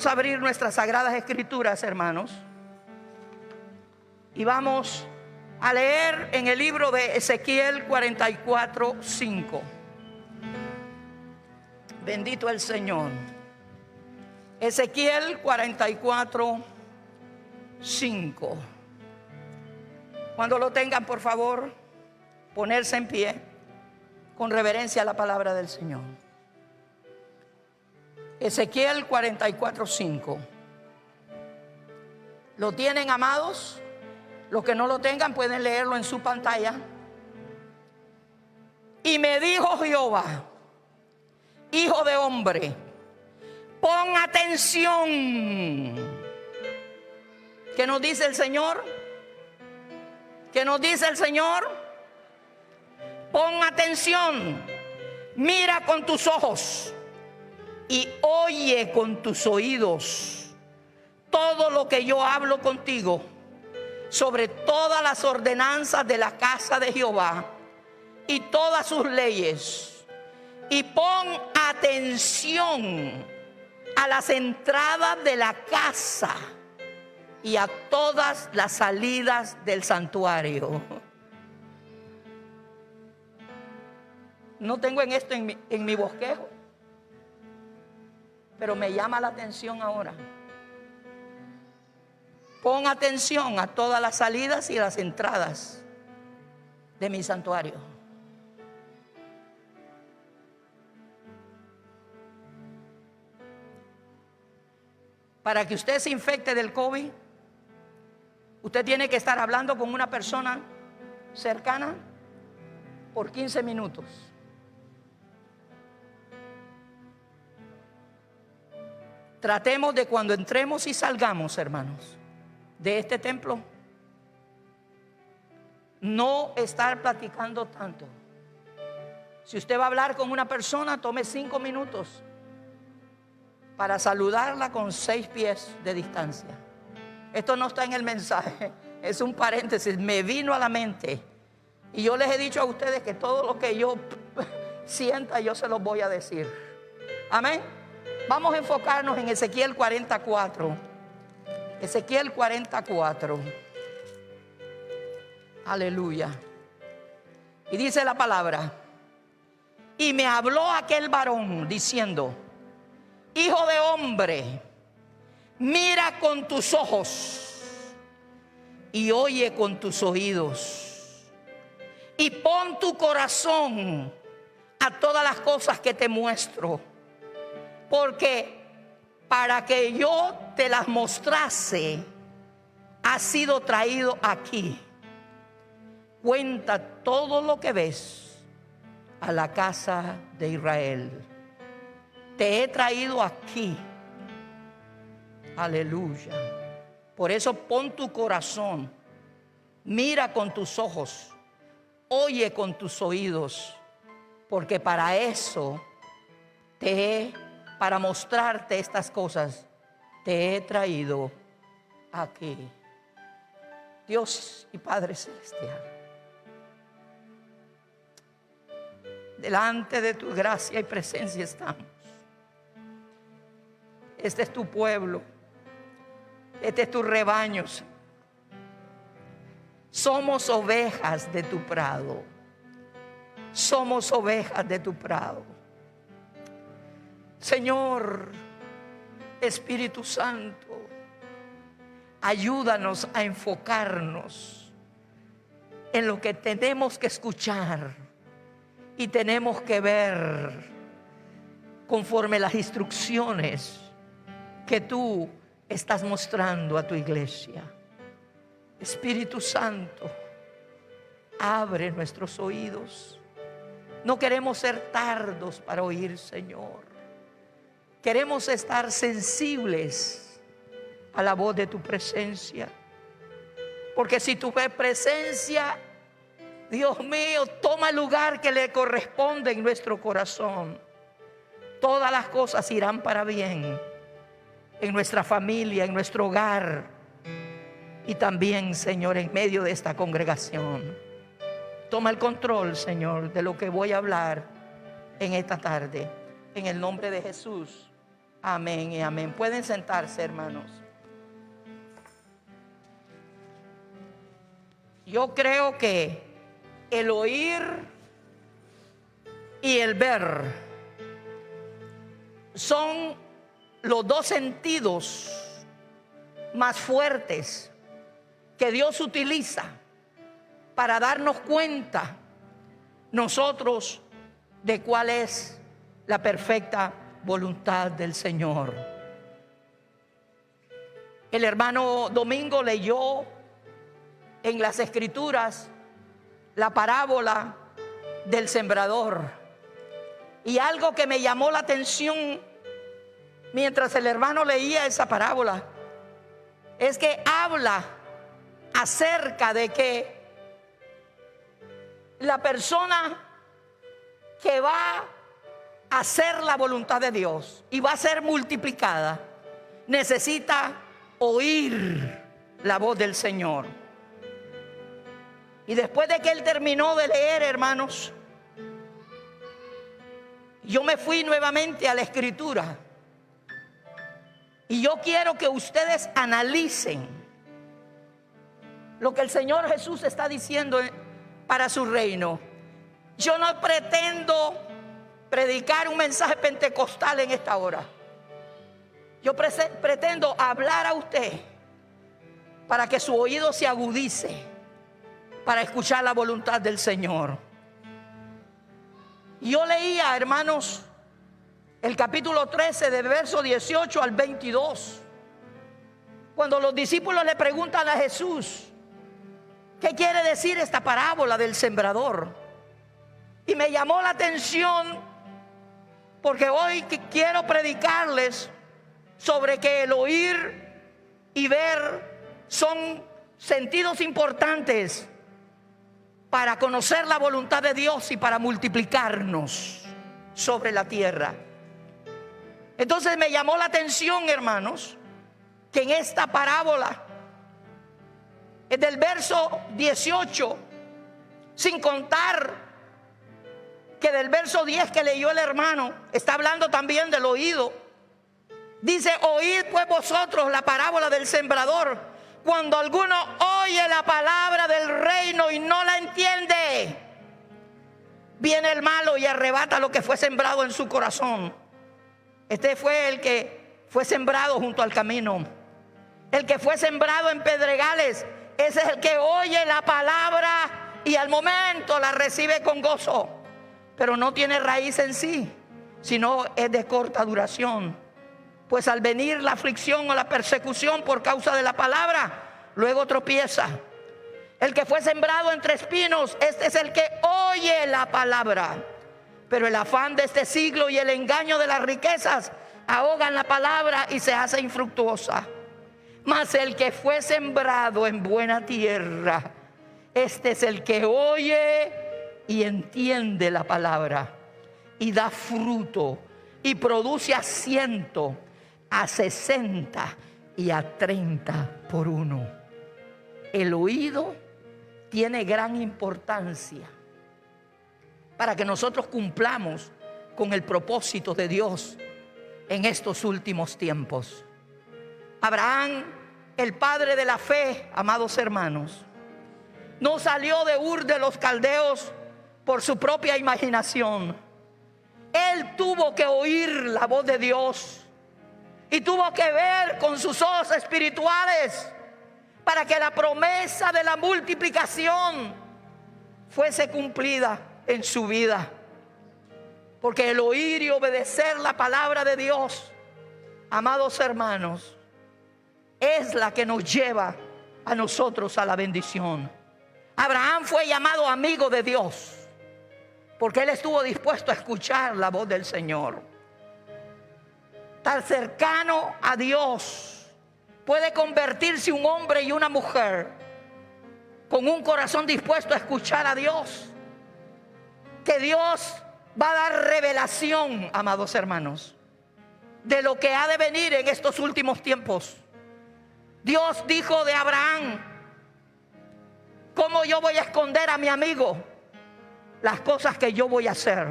Vamos a abrir nuestras sagradas escrituras, hermanos, y vamos a leer en el libro de Ezequiel 44:5. Bendito el Señor. Ezequiel 44:5. Cuando lo tengan, por favor, ponerse en pie con reverencia a la palabra del Señor. Ezequiel 44:5. ¿Lo tienen, amados? Los que no lo tengan pueden leerlo en su pantalla. Y me dijo Jehová: hijo de hombre, pon atención. ¿Qué nos dice el Señor? ¿Qué nos dice el Señor? Pon atención, mira con tus ojos y oye con tus oídos todo lo que yo hablo contigo sobre todas las ordenanzas de la casa de Jehová y todas sus leyes. Y pon atención a las entradas de la casa y a todas las salidas del santuario. No tengo en esto en mi bosquejo, pero me llama la atención ahora. Pon atención a todas las salidas y las entradas de mi santuario. Para que usted se infecte del COVID, usted tiene que estar hablando con una persona cercana por 15 minutos. Tratemos de, cuando entremos y salgamos, hermanos, de este templo, no estar platicando tanto. Si usted va a hablar con una persona, tome 5 minutos para saludarla con 6 pies de distancia. Esto no está en el mensaje, es un paréntesis, me vino a la mente. Y yo les he dicho a ustedes que todo lo que yo sienta, yo se los voy a decir. Amén. Vamos a enfocarnos en Ezequiel 44. Ezequiel 44. Aleluya. Y dice la palabra: y me habló aquel varón diciendo: hijo de hombre, mira con tus ojos y oye con tus oídos, y pon tu corazón a todas las cosas que te muestro, porque para que yo te las mostrase, has sido traído aquí. Cuenta todo lo que ves a la casa de Israel. Te he traído aquí. Aleluya. Por eso pon tu corazón, mira con tus ojos, oye con tus oídos, porque para eso para mostrarte estas cosas, te he traído aquí. Dios y Padre Celestial, delante de tu gracia y presencia estamos. Este es tu pueblo, este es tu rebaño. Somos ovejas de tu prado. Somos ovejas de tu prado. Señor, Espíritu Santo, ayúdanos a enfocarnos en lo que tenemos que escuchar y tenemos que ver conforme las instrucciones que tú estás mostrando a tu iglesia. Espíritu Santo, abre nuestros oídos. No queremos ser tardos para oír, Señor. Queremos estar sensibles a la voz de tu presencia. Porque si tu presencia, Dios mío, toma el lugar que le corresponde en nuestro corazón, todas las cosas irán para bien en nuestra familia, en nuestro hogar y también, Señor, en medio de esta congregación. Toma el control, Señor, de lo que voy a hablar en esta tarde, en el nombre de Jesús. Amén y amén. Pueden sentarse, hermanos. Yo creo que el oír y el ver son los dos sentidos más fuertes que Dios utiliza para darnos cuenta nosotros de cuál es la perfecta voluntad del Señor. El hermano Domingo leyó en las Escrituras la parábola del sembrador, y algo que me llamó la atención mientras el hermano leía esa parábola es que habla acerca de que la persona que va a hacer la voluntad de Dios y va a ser multiplicada necesita oír la voz del Señor. Y después de que él terminó de leer, hermanos, yo me fui nuevamente a la Escritura. Y yo quiero que ustedes analicen lo que el Señor Jesús está diciendo para su reino. Yo no pretendo predicar un mensaje pentecostal en esta hora. Yo pretendo hablar a usted para que su oído se agudice para escuchar la voluntad del Señor. Yo leía, hermanos, el capítulo 13 del verso 18 al 22, cuando los discípulos le preguntan a Jesús ¿qué quiere decir esta parábola del sembrador? Y me llamó la atención porque hoy quiero predicarles sobre que el oír y ver son sentidos importantes para conocer la voluntad de Dios y para multiplicarnos sobre la tierra. Entonces me llamó la atención, hermanos, que en esta parábola, del verso 18, sin contar que del verso 10 que leyó el hermano, está hablando también del oído. Dice: oíd pues vosotros la parábola del sembrador. Cuando alguno oye la palabra del reino y no la entiende, viene el malo y arrebata lo que fue sembrado en su corazón. Este fue el que fue sembrado junto al camino. El que fue sembrado en pedregales, ese es el que oye la palabra y al momento la recibe con gozo, pero no tiene raíz en sí, sino es de corta duración. Pues al venir la aflicción o la persecución por causa de la palabra, luego tropieza. El que fue sembrado entre espinos, este es el que oye la palabra, pero el afán de este siglo y el engaño de las riquezas ahogan la palabra y se hace infructuosa. Mas el que fue sembrado en buena tierra, este es el que oye y entiende la palabra y da fruto y produce a 100, a 60 y a 30 por uno. El oído tiene gran importancia para que nosotros cumplamos con el propósito de Dios en estos últimos tiempos. Abraham, el padre de la fe, amados hermanos, no salió de Ur de los Caldeos por su propia imaginación. Él tuvo que oír la voz de Dios y tuvo que ver con sus ojos espirituales para que la promesa de la multiplicación fuese cumplida en su vida. Porque el oír y obedecer la palabra de Dios, amados hermanos, es la que nos lleva a nosotros a la bendición. Abraham fue llamado amigo de Dios porque él estuvo dispuesto a escuchar la voz del Señor. Tan cercano a Dios puede convertirse un hombre y una mujer con un corazón dispuesto a escuchar a Dios, que Dios va a dar revelación, amados hermanos, de lo que ha de venir en estos últimos tiempos. Dios dijo de Abraham: ¿cómo yo voy a esconder a mi amigo las cosas que yo voy a hacer?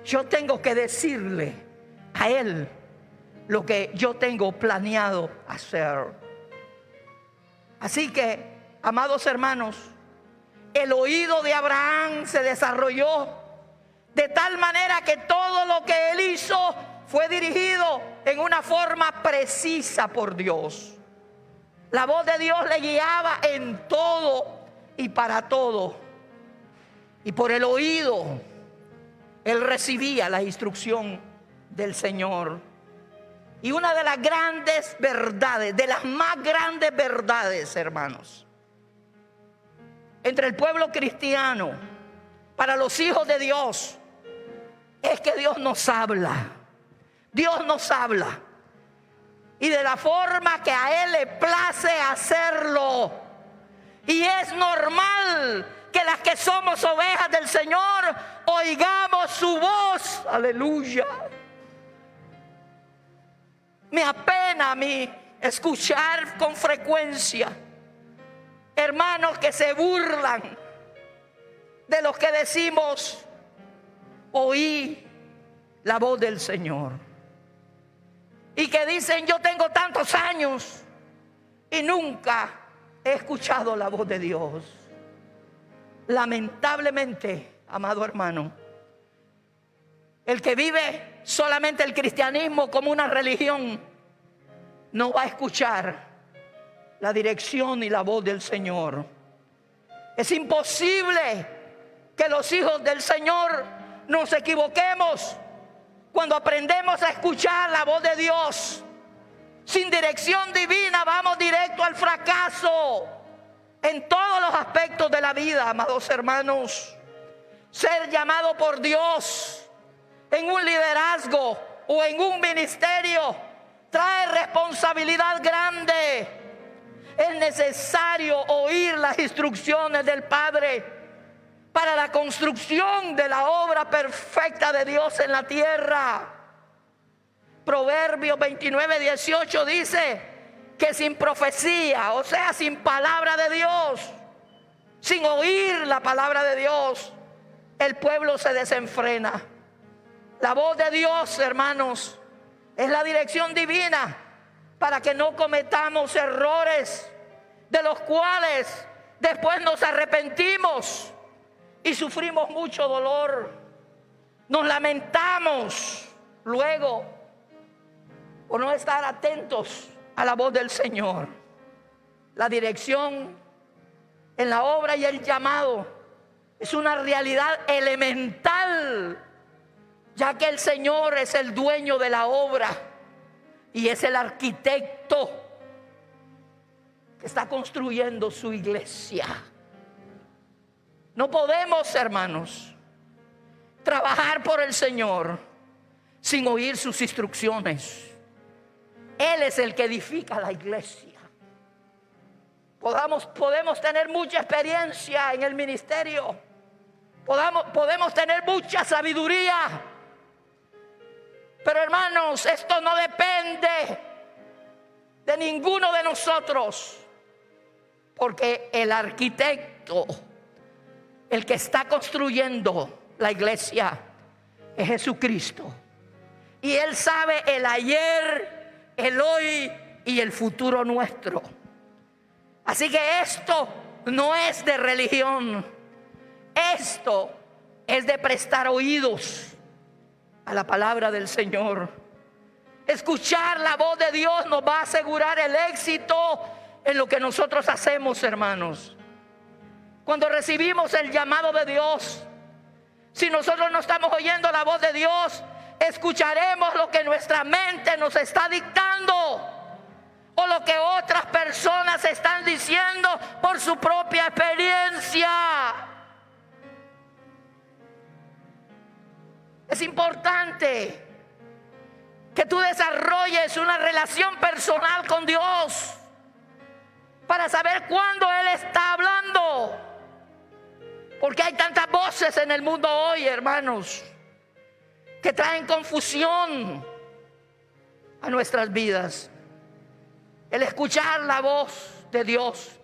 Yo tengo que decirle a él lo que yo tengo planeado hacer. Así que, amados hermanos, el oído de Abraham se desarrolló de tal manera que todo lo que él hizo fue dirigido en una forma precisa por Dios. La voz de Dios le guiaba en todo y para todo. Y por el oído, él recibía la instrucción del Señor. Y una de las grandes verdades, de las más grandes verdades, hermanos, entre el pueblo cristiano, para los hijos de Dios, es que Dios nos habla. Dios nos habla. Y de la forma que a Él le place hacerlo. Y es normal que las que somos ovejas del Señor oigamos su voz. Aleluya. Me apena a mí escuchar con frecuencia hermanos que se burlan de los que decimos: oí la voz del Señor. Y que dicen: yo tengo tantos años y nunca he escuchado la voz de Dios. Lamentablemente, amado hermano, el que vive solamente el cristianismo como una religión no va a escuchar la dirección y la voz del Señor. Es imposible que los hijos del Señor nos equivoquemos cuando aprendemos a escuchar la voz de Dios. Sin dirección divina vamos directo al fracaso en todos los aspectos de la vida, amados hermanos. Ser llamado por Dios en un liderazgo o en un ministerio trae responsabilidad grande. Es necesario oír las instrucciones del Padre para la construcción de la obra perfecta de Dios en la tierra. Proverbios 29:18 dice que sin profecía, o sea, sin palabra de Dios, sin oír la palabra de Dios, el pueblo se desenfrena. La voz de Dios, hermanos, es la dirección divina para que no cometamos errores de los cuales después nos arrepentimos y sufrimos mucho dolor. Nos lamentamos luego por no estar atentos a la voz del Señor. La dirección en la obra y el llamado es una realidad elemental, ya que el Señor es el dueño de la obra y es el arquitecto que está construyendo su iglesia. No podemos, hermanos, trabajar por el Señor sin oír sus instrucciones. Él es el que edifica la iglesia. Podemos tener mucha experiencia en el ministerio. Podemos tener mucha sabiduría. Pero hermanos, esto no depende de ninguno de nosotros. Porque el arquitecto, el que está construyendo la iglesia, es Jesucristo. Y Él sabe el ayer, el hoy y el futuro nuestro. Así que esto no es de religión. Esto es de prestar oídos a la palabra del Señor. Escuchar la voz de Dios nos va a asegurar el éxito en lo que nosotros hacemos, hermanos. Cuando recibimos el llamado de Dios, si nosotros no estamos oyendo la voz de Dios, escucharemos lo que nuestra mente nos está dictando o lo que otras personas están diciendo por su propia experiencia. Es importante que tú desarrolles una relación personal con Dios para saber cuándo Él está hablando. Porque hay tantas voces en el mundo hoy, hermanos, que traen confusión a nuestras vidas. El escuchar la voz de Dios.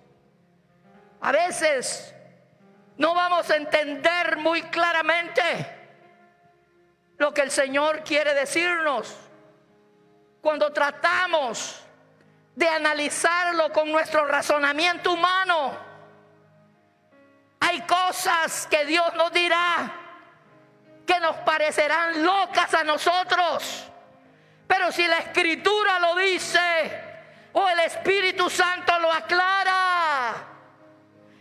A veces no vamos a entender muy claramente lo que el Señor quiere decirnos. cuando tratamos de analizarlo con nuestro razonamiento humano, hay cosas que Dios nos dirá que nos parecerán locas a nosotros. Pero si la Escritura lo dice, o el Espíritu Santo lo aclara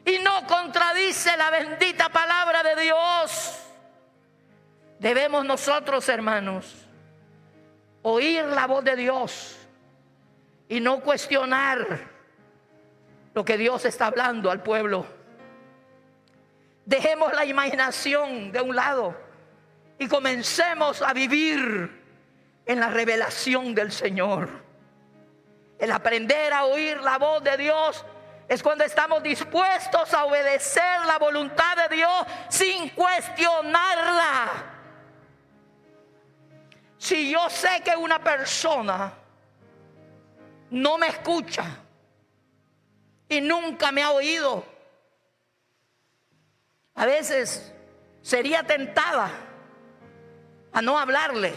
y no contradice la bendita palabra de Dios, debemos nosotros, hermanos, oír la voz de Dios y no cuestionar lo que Dios está hablando al pueblo. Dejemos la imaginación de un lado y comencemos a vivir en la revelación del Señor. El aprender a oír la voz de Dios es cuando estamos dispuestos a obedecer la voluntad de Dios sin cuestionarla. Si yo sé que una persona no me escucha y nunca me ha oído, a veces sería tentada a no hablarle,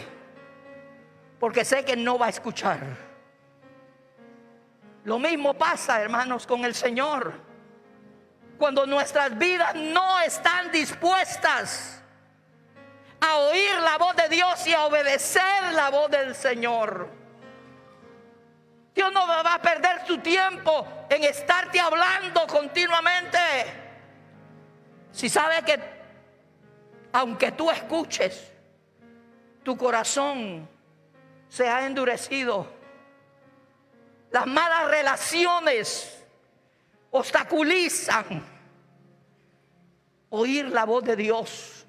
porque sé que no va a escuchar. Lo mismo pasa, hermanos, con el Señor. Cuando nuestras vidas no están dispuestas a oír la voz de Dios y a obedecer la voz del Señor, Dios no va a perder su tiempo en estarte hablando continuamente. Si sabe que aunque tú escuches, tu corazón se ha endurecido. Las malas relaciones obstaculizan oír la voz de Dios.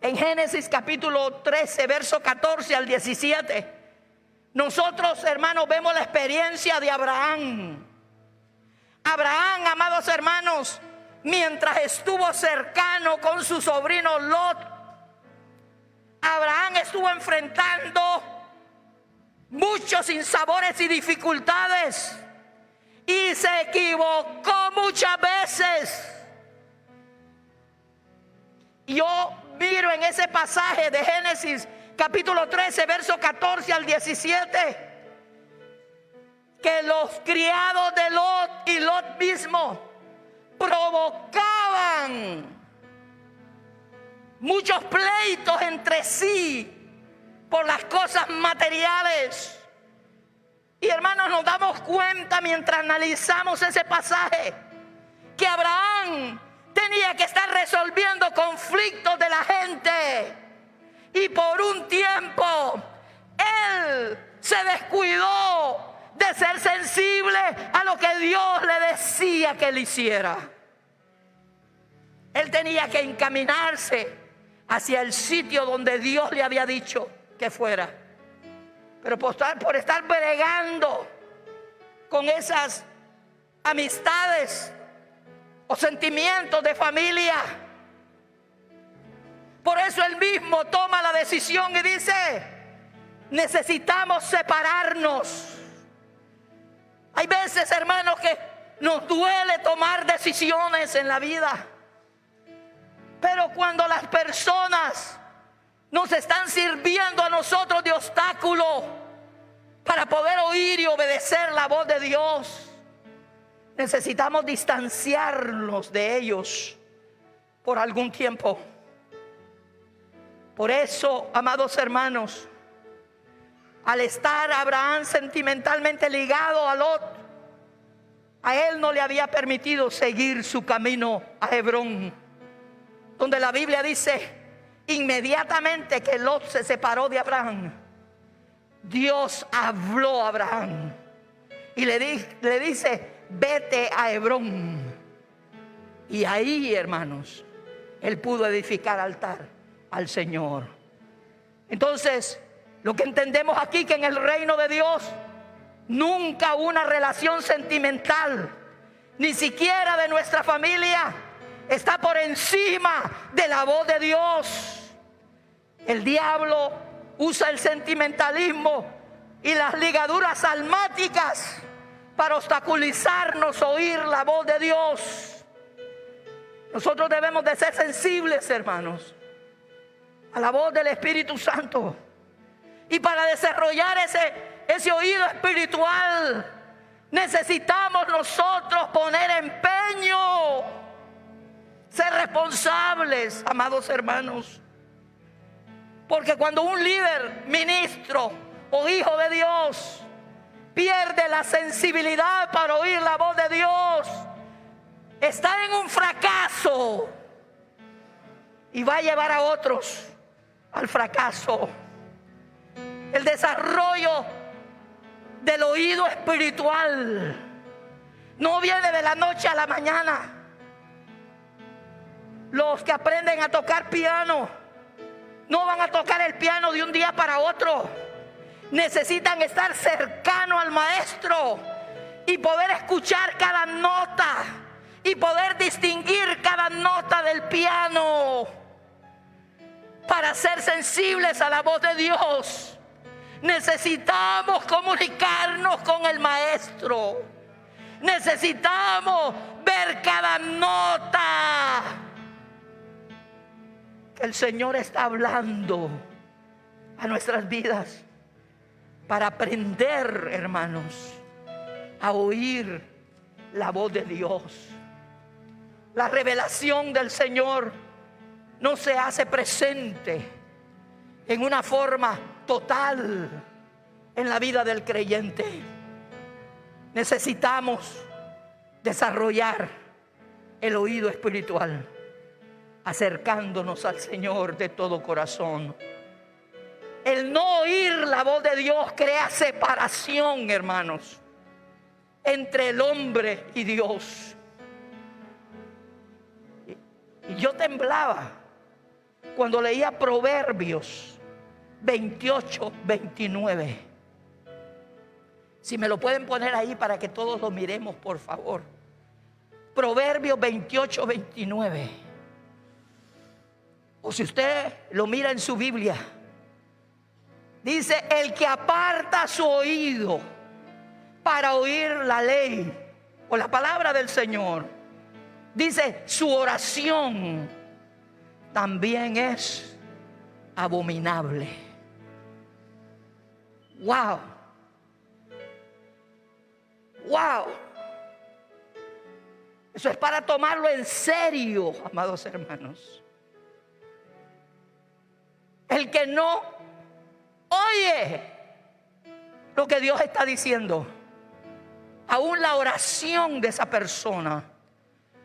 En Génesis capítulo 13, verso 14 al 17, nosotros, hermanos, vemos la experiencia de Abraham. Abraham, amados hermanos, mientras estuvo cercano con su sobrino Lot, Abraham estuvo enfrentando muchos sinsabores y dificultades y se equivocó muchas veces. Yo miro en ese pasaje de Génesis capítulo 13, verso 14 al 17, que los criados de Lot y Lot mismo provocaban muchos pleitos entre sí por las cosas materiales. Y hermanos, nos damos cuenta mientras analizamos ese pasaje que Abraham tenía que estar resolviendo conflictos de la gente, y por un tiempo él se descuidó de ser sensible a lo que Dios le decía que él hiciera. Él tenía que encaminarse hacia el sitio donde Dios le había dicho que fuera. Pero por estar bregando con esas amistades o sentimientos de familia, por eso él mismo toma la decisión y dice: necesitamos separarnos. Hay veces, hermanos, que nos duele tomar decisiones en la vida, pero cuando las personas nos están sirviendo a nosotros de obstáculo para poder oír y obedecer la voz de Dios, necesitamos distanciarnos de ellos por algún tiempo. Por eso, amados hermanos, al estar Abraham sentimentalmente ligado a Lot, a él no le había permitido seguir su camino a Hebrón, donde la Biblia dice: inmediatamente que Lot se separó de Abraham, Dios habló a Abraham y le dice: vete a Hebrón. Y ahí, hermanos, él pudo edificar altar al Señor. Entonces, lo que entendemos aquí, que en el reino de Dios nunca una relación sentimental, ni siquiera de nuestra familia, está por encima de la voz de Dios. El diablo usa el sentimentalismo y las ligaduras almáticas para obstaculizarnos oír la voz de Dios. Nosotros debemos de ser sensibles, hermanos, a la voz del Espíritu Santo Y para desarrollar ese oído espiritual, necesitamos nosotros poner empeño, ser responsables, amados hermanos. Porque cuando un líder, ministro o hijo de Dios pierde la sensibilidad para oír la voz de Dios, está en un fracaso y va a llevar a otros al fracaso. El desarrollo del oído espiritual no viene de la noche a la mañana. Los que aprenden a tocar piano no van a tocar el piano de un día para otro. Necesitan estar cercano al maestro y poder escuchar cada nota y poder distinguir cada nota del piano para ser sensibles a la voz de Dios. Necesitamos comunicarnos con el maestro. Necesitamos ver cada nota que el Señor está hablando a nuestras vidas, para aprender, hermanos, a oír la voz de Dios. La revelación del Señor no se hace presente en una forma total en la vida del creyente. Necesitamos desarrollar el oído espiritual, acercándonos al Señor de todo corazón. El no oír la voz de Dios crea separación, hermanos, entre el hombre y Dios. Y yo temblaba cuando leía Proverbios 28, 29. Si me lo pueden poner ahí para que todos lo miremos, por favor. Proverbios 28, 29. O si usted lo mira en su Biblia, dice: el que aparta su oído para oír la ley o la palabra del Señor, dice, su oración también es abominable. Wow. Wow. Eso es para tomarlo en serio, amados hermanos. El que no oye lo que Dios está diciendo, aún la oración de esa persona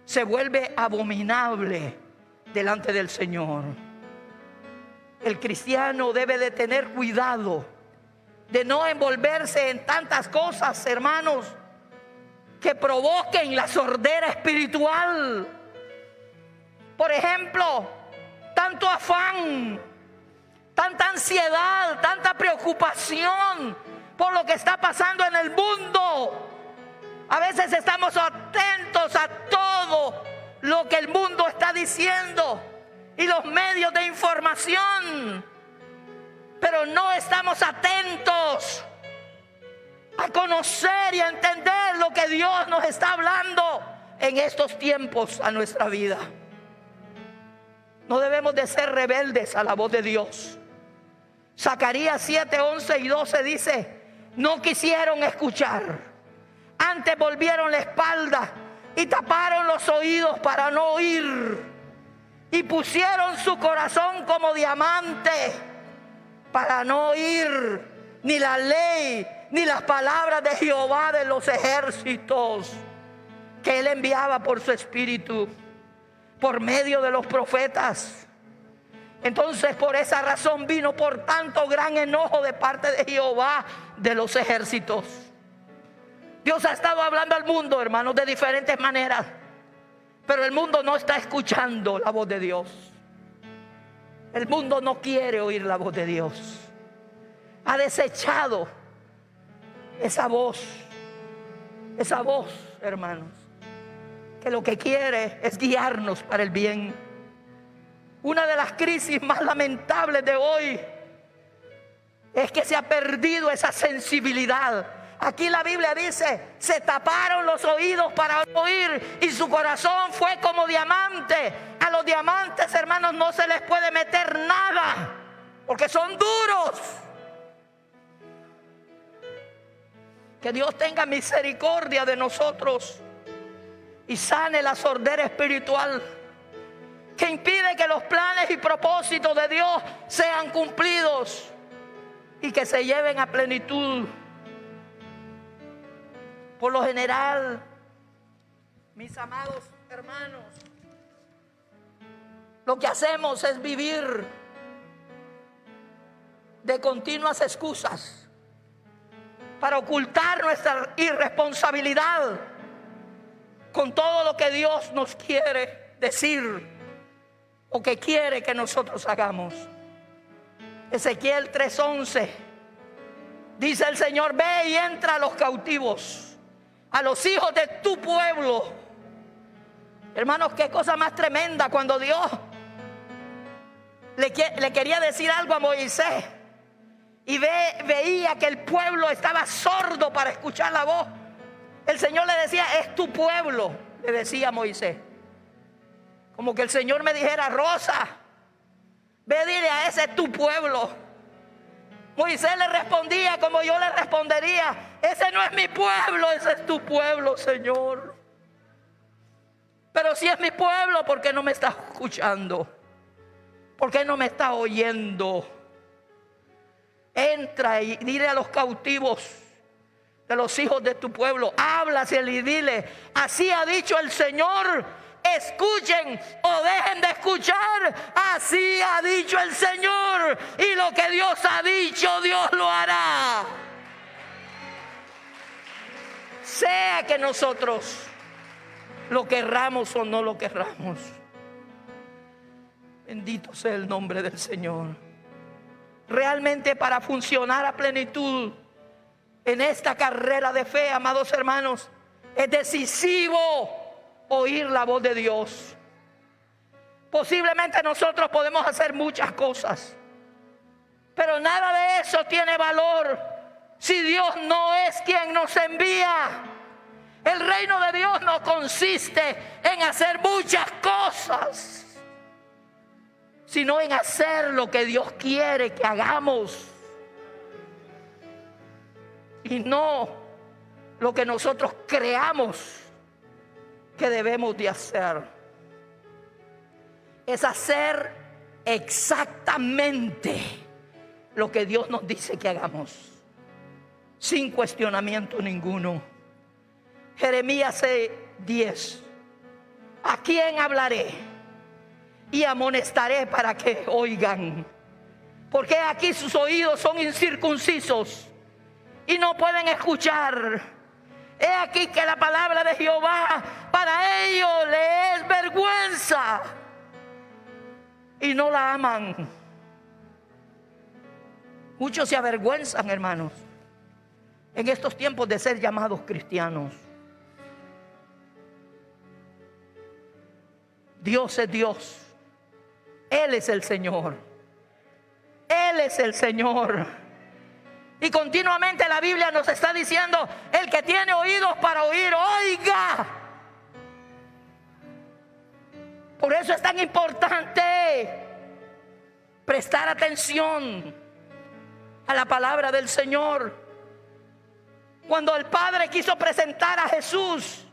se vuelve abominable delante del Señor. El cristiano debe de tener cuidado de no envolverse en tantas cosas, hermanos, que provoquen la sordera espiritual. Por ejemplo, tanto afán, tanta ansiedad, tanta preocupación por lo que está pasando en el mundo. A veces estamos atentos a todo lo que el mundo está diciendo y los medios de información, pero no estamos atentos a conocer y a entender lo que Dios nos está hablando en estos tiempos a nuestra vida. No debemos de ser rebeldes a la voz de Dios. Zacarías 7, 11 y 12 dice: no quisieron escuchar, antes volvieron la espalda y taparon los oídos para no oír, y pusieron su corazón como diamante para no oír ni la ley ni las palabras de Jehová de los ejércitos, que Él enviaba por su espíritu, por medio de los profetas. Entonces, por esa razón vino por tanto gran enojo de parte de Jehová de los ejércitos. Dios ha estado hablando al mundo, hermanos, de diferentes maneras, pero el mundo no está escuchando la voz de Dios. El mundo no quiere oír la voz de Dios. Ha desechado esa voz, hermanos, que lo que quiere es guiarnos para el bien. Una de las crisis más lamentables de hoy es que se ha perdido esa sensibilidad. Aquí la Biblia dice: se taparon los oídos para oír y su corazón fue como diamante. A los diamantes, hermanos, no se les puede meter nada porque son duros. Que Dios tenga misericordia de nosotros y sane la sordera espiritual que impide que los planes y propósitos de Dios sean cumplidos y que se lleven a plenitud. Por lo general, mis amados hermanos, lo que hacemos es vivir de continuas excusas para ocultar nuestra irresponsabilidad con todo lo que Dios nos quiere decir o que quiere que nosotros hagamos. Ezequiel 3:11 dice el Señor: ve y entra a los cautivos, a los hijos de tu pueblo. Hermanos, qué cosa más tremenda cuando Dios le quería decir algo a Moisés y veía que el pueblo estaba sordo para escuchar la voz. El Señor le decía: es tu pueblo, le decía a Moisés. Como que el Señor me dijera: Rosa, ve, dile a ese tu pueblo. Moisés le respondía como yo le respondería: ese no es mi pueblo, ese es tu pueblo, Señor. Pero si es mi pueblo, ¿por qué no me estás escuchando? ¿Por qué no me estás oyendo? Entra y dile a los cautivos de los hijos de tu pueblo, háblasele y dile: así ha dicho el Señor. Escuchen o dejen de escuchar. Así ha dicho el Señor. Y lo que Dios ha dicho, Dios lo hará. Sea que nosotros lo querramos o no lo querramos. Bendito sea el nombre del Señor. Realmente, para funcionar a plenitud en esta carrera de fe, amados hermanos, es decisivo oír la voz de Dios. Posiblemente nosotros podemos hacer muchas cosas, pero nada de eso tiene valor si Dios no es quien nos envía. El reino de Dios no consiste en hacer muchas cosas, sino en hacer lo que Dios quiere que hagamos y no lo que nosotros creamos que debemos de hacer. Es hacer exactamente lo que Dios nos dice que hagamos, sin cuestionamiento ninguno. Jeremías 10: ¿a quién hablaré y amonestaré para que oigan? Porque aquí sus oídos son incircuncisos y no pueden escuchar. He aquí que la palabra de Jehová para ellos le es vergüenza y no la aman. Muchos se avergüenzan, hermanos, en estos tiempos de ser llamados cristianos. Dios es Dios. Él es el Señor. Él es el Señor. Y continuamente la Biblia nos está diciendo: el que tiene oídos para oír, oiga. Por eso es tan importante prestar atención a la palabra del Señor. Cuando el Padre quiso presentar a Jesús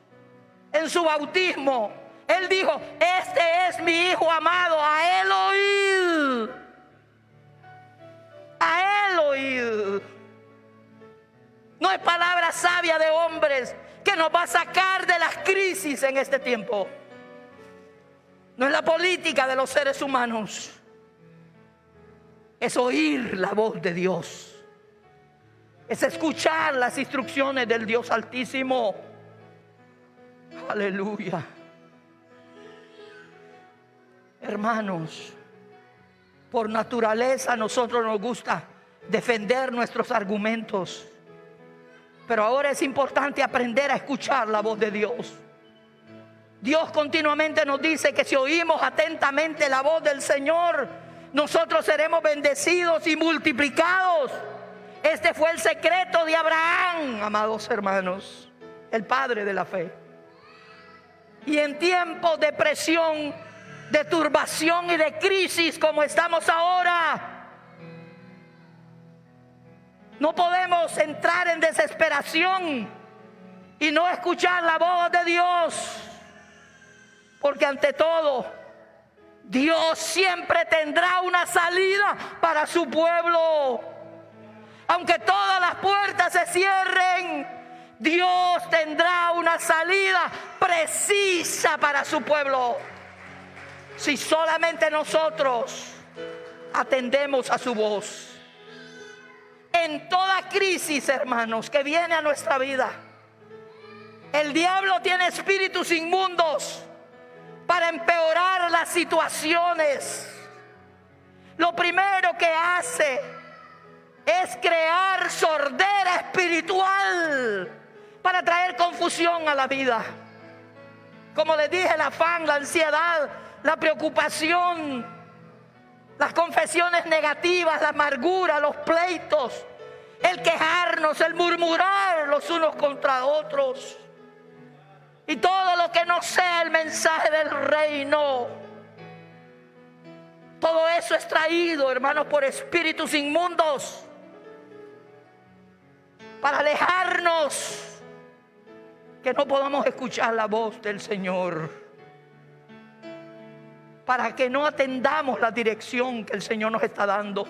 en su bautismo, Él dijo: este es mi Hijo amado, a Él oíd. A Él oíd. No es palabra sabia de hombres que nos va a sacar de las crisis en este tiempo. No es la política de los seres humanos. Es oír la voz de Dios. Es escuchar las instrucciones del Dios Altísimo. Aleluya. Hermanos, por naturaleza a nosotros nos gusta defender nuestros argumentos. Pero ahora es importante aprender a escuchar la voz de Dios. Dios continuamente nos dice que si oímos atentamente la voz del Señor, nosotros seremos bendecidos y multiplicados. Este fue el secreto de Abraham, amados hermanos, el padre de la fe. Y en tiempos de presión, de turbación y de crisis como estamos ahora, No podemos entrar en desesperación y no escuchar la voz de Dios. Porque ante todo, Dios siempre tendrá una salida para su pueblo. Aunque todas las puertas se cierren, Dios tendrá una salida precisa para su pueblo. Si solamente nosotros atendemos a su voz. En toda crisis, hermanos, que viene a nuestra vida, el diablo tiene espíritus inmundos para empeorar las situaciones. Lo primero que hace es crear sordera espiritual para traer confusión a la vida. Como les dije, el afán, la ansiedad, la preocupación, las confesiones negativas, la amargura, los pleitos, el quejarnos, el murmurar los unos contra otros. Y todo lo que no sea el mensaje del reino. Todo eso es traído, hermanos, por espíritus inmundos para alejarnos, que no podamos escuchar la voz del Señor, para que no atendamos la dirección que el Señor nos está dando.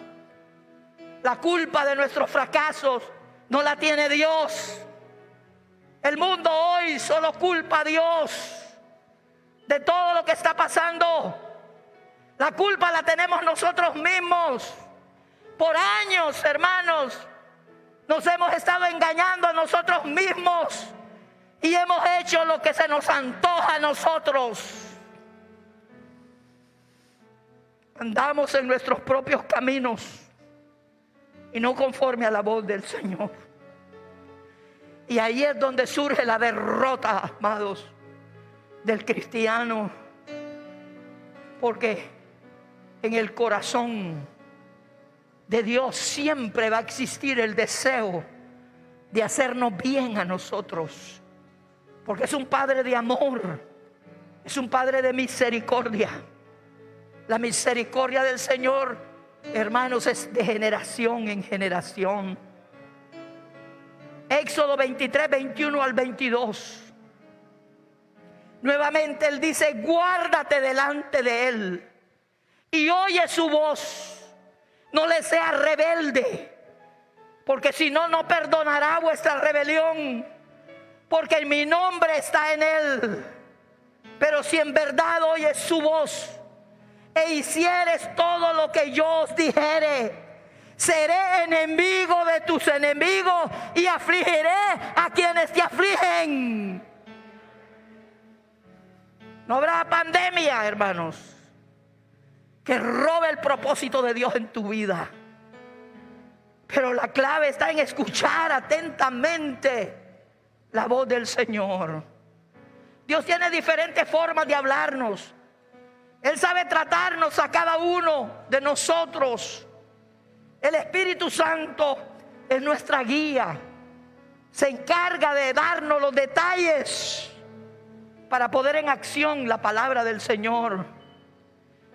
La culpa de nuestros fracasos no la tiene Dios. El mundo hoy solo culpa a Dios de todo lo que está pasando. La culpa la tenemos nosotros mismos. Por años, hermanos, nos hemos estado engañando a nosotros mismos y hemos hecho lo que se nos antoja a nosotros. Andamos en nuestros propios caminos y no conforme a la voz del Señor. Y ahí es donde surge la derrota, amados, del cristiano. Porque en el corazón de Dios siempre va a existir el deseo de hacernos bien a nosotros. Porque es un Padre de amor, es un Padre de misericordia. La misericordia del Señor, hermanos, es de generación en generación. Éxodo 23, 21 al 22. Nuevamente Él dice: guárdate delante de Él y oye su voz. No le seas rebelde, porque si no, no perdonará vuestra rebelión, porque mi nombre está en Él. Pero si en verdad oyes su voz e hicieres todo lo que yo os dijere, seré enemigo de tus enemigos y afligiré a quienes te afligen. No habrá pandemia, hermanos, que robe el propósito de Dios en tu vida. Pero la clave está en escuchar atentamente la voz del Señor. Dios tiene diferentes formas de hablarnos. Él sabe tratarnos a cada uno de nosotros. El Espíritu Santo es nuestra guía. Se encarga de darnos los detalles para poner en acción la palabra del Señor,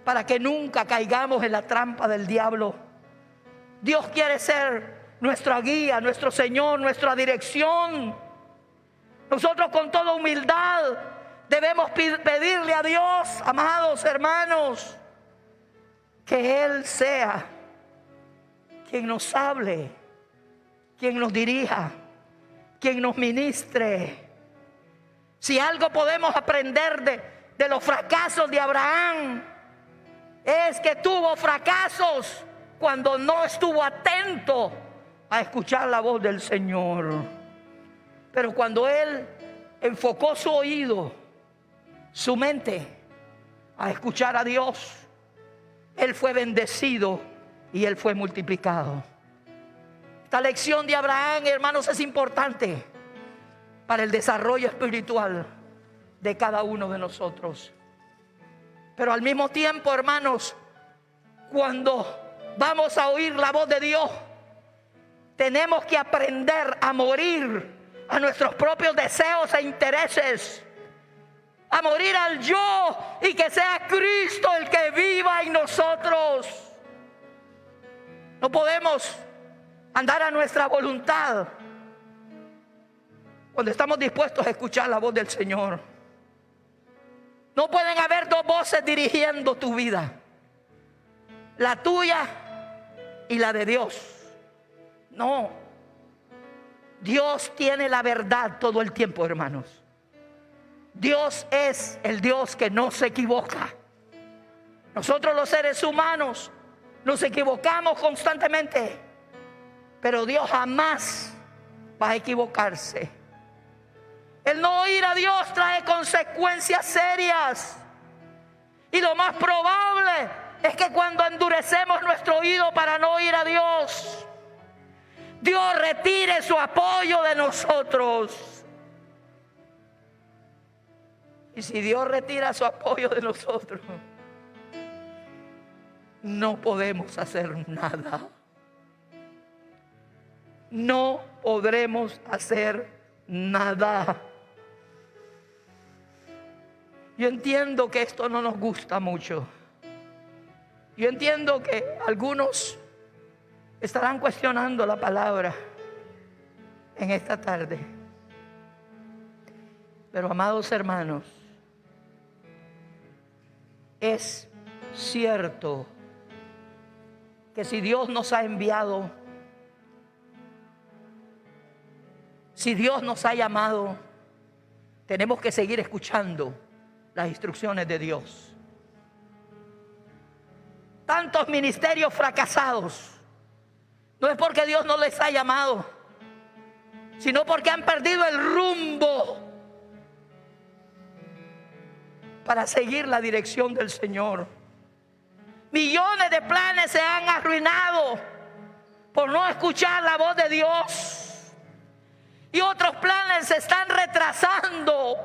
para que nunca caigamos en la trampa del diablo. Dios quiere ser nuestra guía, nuestro Señor, nuestra dirección. Nosotros con toda humildad debemos pedirle a Dios, amados hermanos, que Él sea quien nos hable, quien nos dirija, quien nos ministre. Si algo podemos aprender de los fracasos de Abraham, es que tuvo fracasos cuando no estuvo atento a escuchar la voz del Señor. Pero cuando él enfocó su oído, su mente, a escuchar a Dios, él fue bendecido y él fue multiplicado. Esta lección de Abraham, hermanos, es importante para el desarrollo espiritual de cada uno de nosotros. Pero al mismo tiempo, hermanos, cuando vamos a oír la voz de Dios, tenemos que aprender a morir a nuestros propios deseos e intereses, a morir al yo y que sea Cristo el que viva en nosotros. No podemos andar a nuestra voluntad, cuando estamos dispuestos a escuchar la voz del Señor. No pueden haber dos voces dirigiendo tu vida, la tuya y la de Dios. No, Dios tiene la verdad todo el tiempo, hermanos. Dios es el Dios que no se equivoca. Nosotros los seres humanos nos equivocamos constantemente, pero Dios jamás va a equivocarse. El no oír a Dios trae consecuencias serias. Y lo más probable es que cuando endurecemos nuestro oído para no oír a Dios, Dios retire su apoyo de nosotros. Y si Dios retira su apoyo de nosotros, no podemos hacer nada. No podremos hacer nada. Yo entiendo que esto no nos gusta mucho. Yo entiendo que algunos estarán cuestionando la palabra en esta tarde. Pero, amados hermanos, es cierto que si Dios nos ha enviado, si Dios nos ha llamado, tenemos que seguir escuchando las instrucciones de Dios. Tantos ministerios fracasados, no es porque Dios no les ha llamado, sino porque han perdido el rumbo para seguir la dirección del Señor. Millones de planes se han arruinado por no escuchar la voz de Dios. Y otros planes se están retrasando.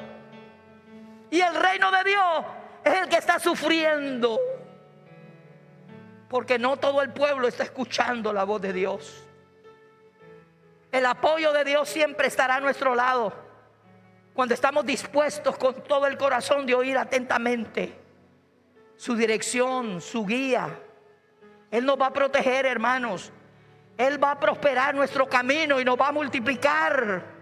Y el reino de Dios es el que está sufriendo, porque no todo el pueblo está escuchando la voz de Dios. El apoyo de Dios siempre estará a nuestro lado cuando estamos dispuestos con todo el corazón de oír atentamente su dirección, su guía. Él nos va a proteger, hermanos. Él va a prosperar nuestro camino y nos va a multiplicar.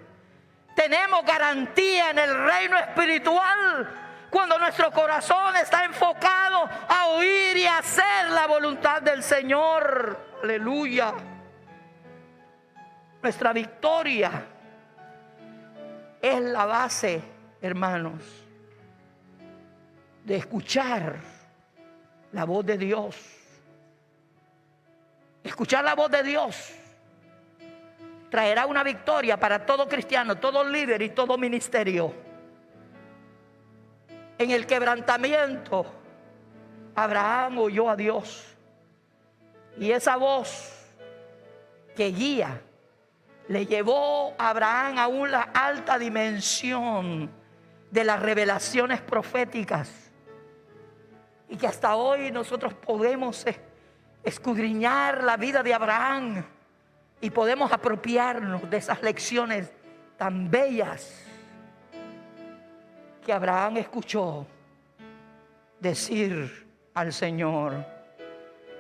Tenemos garantía en el reino espiritual cuando nuestro corazón está enfocado a oír y a hacer la voluntad del Señor. Aleluya. Nuestra victoria es la base, hermanos, de escuchar la voz de Dios. Escuchar la voz de Dios traerá una victoria para todo cristiano, todo líder y todo ministerio. En el quebrantamiento, Abraham oyó a Dios. Y esa voz que guía le llevó a Abraham a una alta dimensión de las revelaciones proféticas. Y que hasta hoy nosotros podemos escudriñar la vida de Abraham y podemos apropiarnos de esas lecciones tan bellas que Abraham escuchó decir al Señor.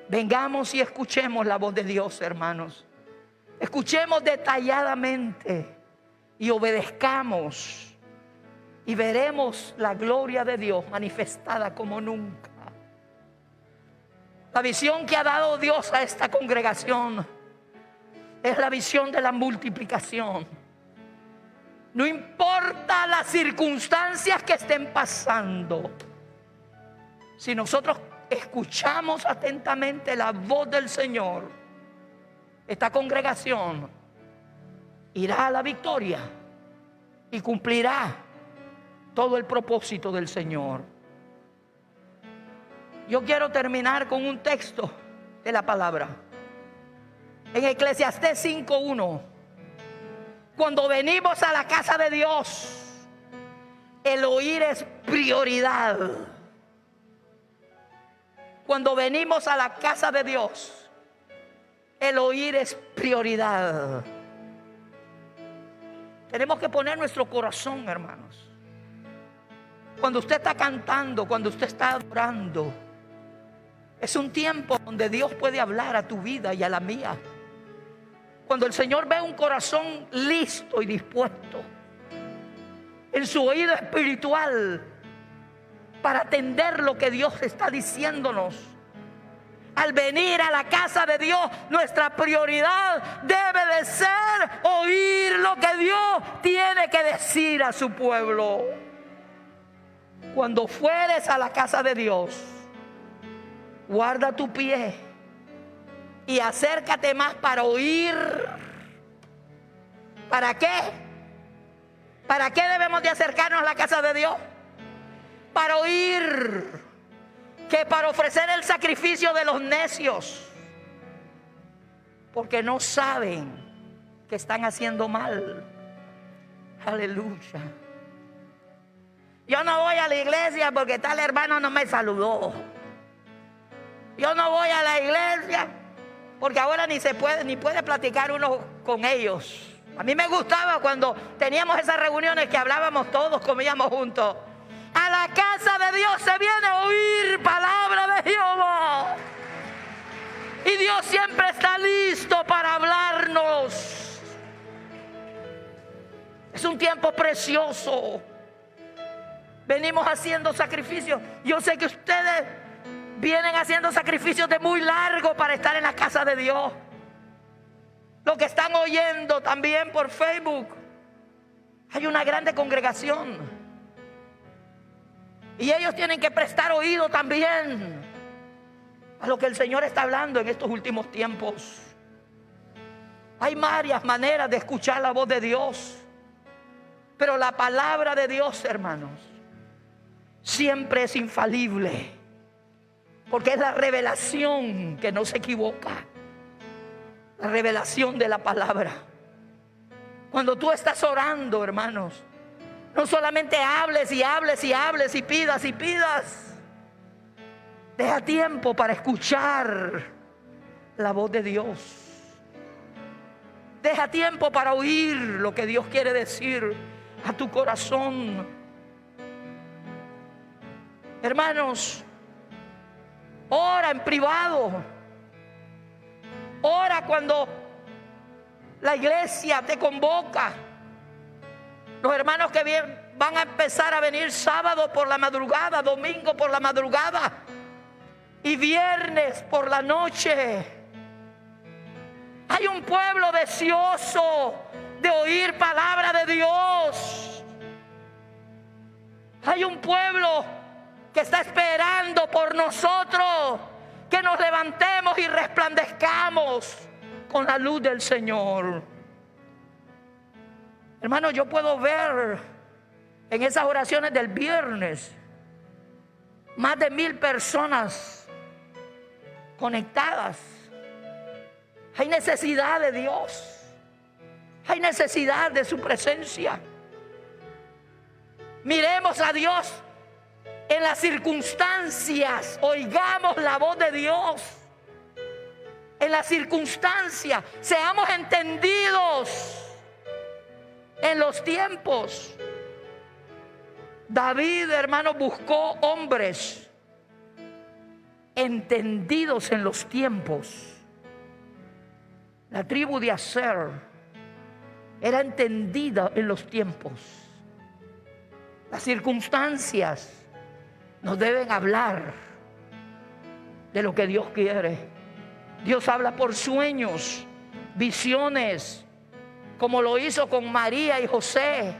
Vengamos y escuchemos la voz de Dios, hermanos. Escuchemos detalladamente y obedezcamos, y veremos la gloria de Dios manifestada como nunca. La visión que ha dado Dios a esta congregación es la visión de la multiplicación. No importa las circunstancias que estén pasando, si nosotros escuchamos atentamente la voz del Señor, esta congregación irá a la victoria y cumplirá todo el propósito del Señor. Yo quiero terminar con un texto de la palabra. En Eclesiastés 5:1, cuando venimos a la casa de Dios, el oír es prioridad. Cuando venimos a la casa de Dios, el oír es prioridad. Tenemos que poner nuestro corazón, hermanos. Cuando usted está cantando, cuando usted está adorando, es un tiempo donde Dios puede hablar a tu vida y a la mía. cuando el Señor ve un corazón listo y dispuesto en su oído espiritual para atender lo que Dios está diciéndonos, al venir a la casa de Dios, nuestra prioridad debe de ser oír lo que Dios tiene que decir a su pueblo. Cuando fueres a la casa de Dios, guarda tu pie y acércate más para oír. ¿Para qué? ¿Para qué debemos de acercarnos a la casa de Dios? Para oír, que para ofrecer el sacrificio de los necios, porque no saben que están haciendo mal. Aleluya. Yo no voy a la iglesia porque tal hermano no me saludó. Yo no voy a la iglesia porque ahora ni puede platicar uno con ellos. A mí me gustaba cuando teníamos esas reuniones que hablábamos todos, comíamos juntos. A la casa de Dios se viene a oír palabra de Jehová. Y Dios siempre está listo para hablarnos. Es un tiempo precioso. Venimos haciendo sacrificios. Yo sé que ustedes vienen haciendo sacrificios de muy largo para estar en la casa de Dios. Lo que están oyendo también por Facebook. Hay una grande congregación. Y ellos tienen que prestar oído también a lo que el Señor está hablando en estos últimos tiempos. Hay varias maneras de escuchar la voz de Dios. Pero la palabra de Dios, hermanos, siempre es infalible. Porque es la revelación que no se equivoca. La revelación de la palabra. Cuando tú estás orando, hermanos, no solamente hables y hables y hables y pidas y pidas. Deja tiempo para escuchar la voz de Dios. Deja tiempo para oír lo que Dios quiere decir a tu corazón. Hermanos, ora en privado. Ora cuando la iglesia te convoca. Los hermanos que van a empezar a venir sábado por la madrugada, domingo por la madrugada y viernes por la noche. Hay un pueblo deseoso de oír palabra de Dios. Hay un pueblo que está esperando por nosotros que nos levantemos y resplandezcamos con la luz del Señor. Hermano, yo puedo ver en esas oraciones del viernes más de 1000 personas conectadas. Hay necesidad de Dios. Hay necesidad de su presencia. Miremos a Dios en las circunstancias. Oigamos la voz de Dios en las circunstancias. Seamos entendidos en los tiempos. David, hermano, buscó hombres entendidos en los tiempos. La tribu de Aser era entendida en los tiempos. Las circunstancias nos deben hablar de lo que Dios quiere. Dios habla por sueños, visiones, como lo hizo con María y José.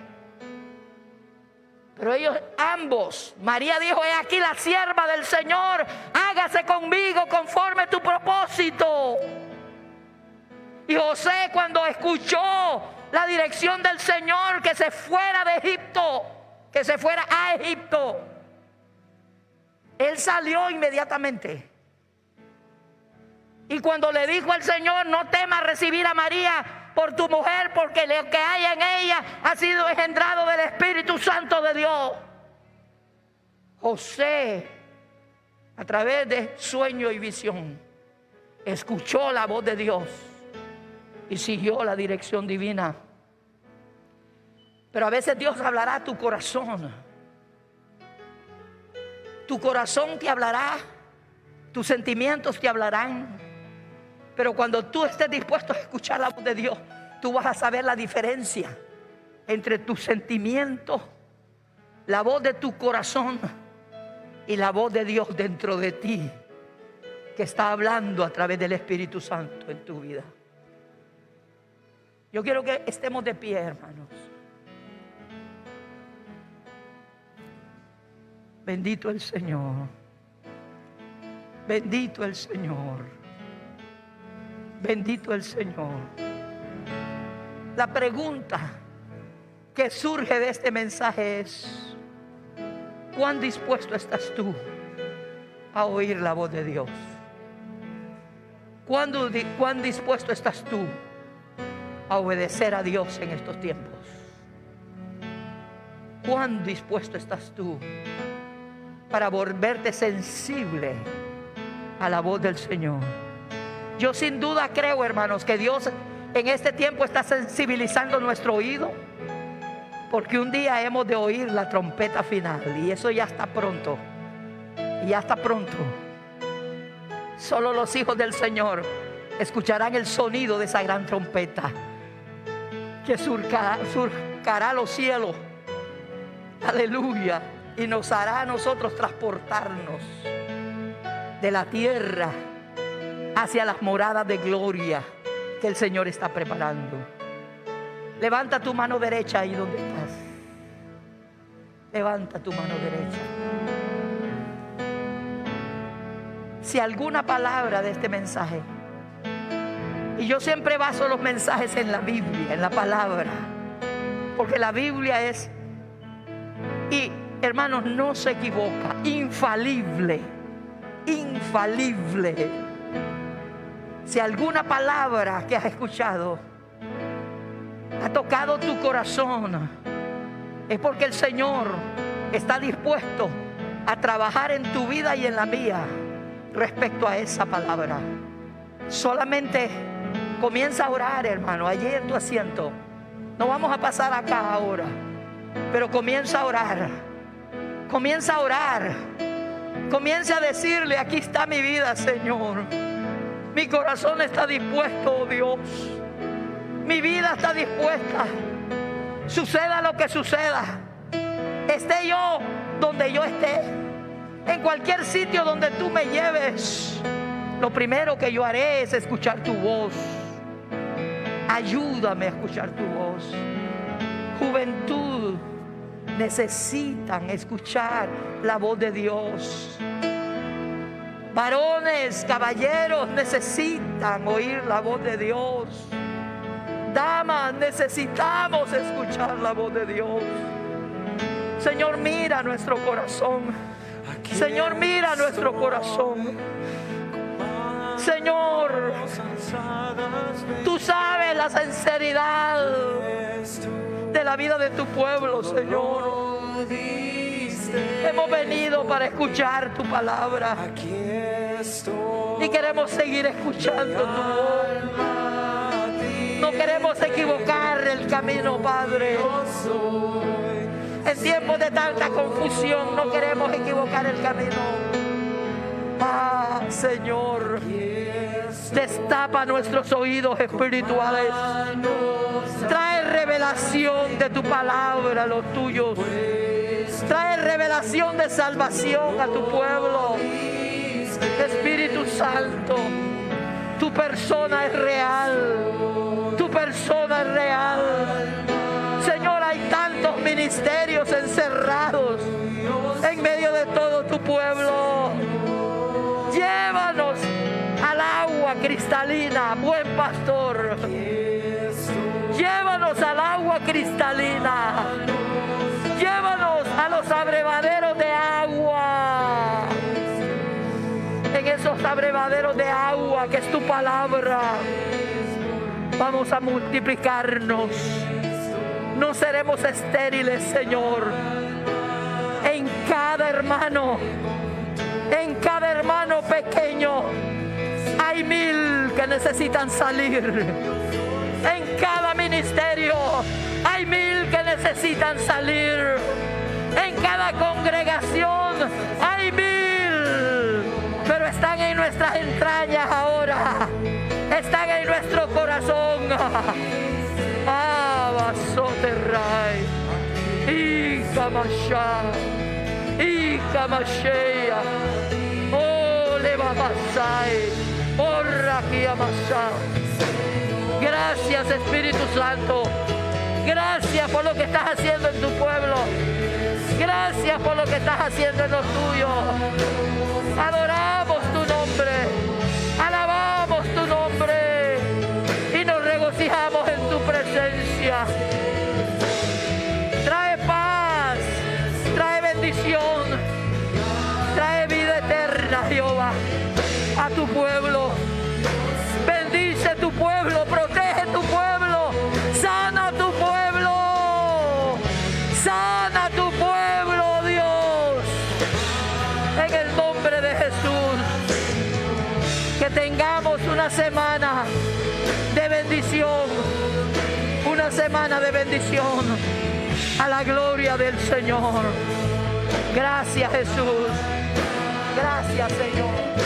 Pero ellos ambos, María dijo: he aquí la sierva del Señor, hágase conmigo conforme tu propósito. Y José, cuando escuchó la dirección del Señor, que se fuera de Egipto, que se fuera a Egipto, él salió inmediatamente. Y cuando le dijo al Señor: no temas recibir a María por tu mujer, porque lo que hay en ella ha sido engendrado del Espíritu Santo de Dios. José, a través de sueño y visión, escuchó la voz de Dios y siguió la dirección divina. Pero a veces Dios hablará a tu corazón. Tu corazón te hablará, tus sentimientos te hablarán. Pero cuando tú estés dispuesto a escuchar la voz de Dios, tú vas a saber la diferencia entre tus sentimientos, la voz de tu corazón y la voz de Dios dentro de ti, que está hablando a través del Espíritu Santo en tu vida. Yo quiero que estemos de pie, hermanos. Bendito el Señor. Bendito el Señor. Bendito el Señor. La pregunta que surge de este mensaje es: ¿cuán dispuesto estás tú a oír la voz de Dios? ¿Cuán dispuesto estás tú a obedecer a Dios en estos tiempos? ¿Cuán dispuesto estás tú para volverte sensible a la voz del Señor? Yo sin duda creo, hermanos, que Dios en este tiempo está sensibilizando nuestro oído, porque un día hemos de oír la trompeta final, y eso ya está pronto. Ya está pronto. Solo los hijos del Señor escucharán el sonido de esa gran trompeta que surcará los cielos. Aleluya. Y nos hará a nosotros transportarnos de la tierra hacia las moradas de gloria que el Señor está preparando. Levanta tu mano derecha ahí donde estás. Levanta tu mano derecha. Si alguna palabra de este mensaje, y yo siempre baso los mensajes en la Biblia, en la palabra, porque la Biblia es, y hermanos, no se equivoca, infalible, infalible. Si alguna palabra que has escuchado ha tocado tu corazón, es porque el Señor está dispuesto a trabajar en tu vida y en la mía respecto a esa palabra. Solamente comienza a orar, hermano, allí en tu asiento. No vamos a pasar acá ahora, pero comienza a orar. Comienza a orar. Comienza a decirle: aquí está mi vida, Señor. Mi corazón está dispuesto, oh Dios. Mi vida está dispuesta. Suceda lo que suceda, esté yo donde yo esté, en cualquier sitio donde tú me lleves, lo primero que yo haré es escuchar tu voz. Ayúdame a escuchar tu voz. Juventud necesitan escuchar la voz de Dios. Varones, caballeros necesitan oír la voz de Dios. Damas, necesitamos escuchar la voz de Dios. Señor, mira nuestro corazón. Señor, mira nuestro corazón. Señor, tú sabes la sinceridad de la vida de tu pueblo, Señor. Hemos venido para escuchar tu palabra y queremos seguir escuchando tu voz. No queremos equivocar el camino, Padre. En tiempos de tanta confusión no queremos equivocar el camino. Ah, Señor, destapa nuestros oídos espirituales. Trae revelación de tu palabra a los tuyos. Trae revelación de salvación a tu pueblo. Espíritu Santo, tu persona es real. Tu persona es real. Señor, hay tantos ministerios encerrados en medio de todo tu pueblo. Llévanos al agua cristalina, buen pastor. Llévanos al agua cristalina. Llévanos a los abrevaderos de agua. En esos abrevaderos de agua que es tu palabra, vamos a multiplicarnos. No seremos estériles, Señor. En cada hermano pequeño hay 1000 que necesitan salir. En cada ministerio hay 1000 que necesitan salir. En cada congregación hay 1000, pero están en nuestras entrañas ahora. están en nuestro corazón. Basoterray, Ikamashea, Levabasai, Orrakiamasa. Gracias, Espíritu Santo. Gracias por lo que estás haciendo en tu pueblo. Gracias por lo que estás haciendo en los tuyos. Adoramos tu nombre. Alabamos tu nombre. Y nos regocijamos en tu presencia. Trae paz. Trae bendición. Trae vida eterna, Jehová, a tu pueblo. Bendice tu pueblo. Protege tu pueblo. Sana tu pueblo. Sana tu pueblo, Dios. En el nombre de Jesús. Que tengamos una semana de bendición. Una semana de bendición. A la gloria del Señor. Gracias, Jesús. Gracias, Señor.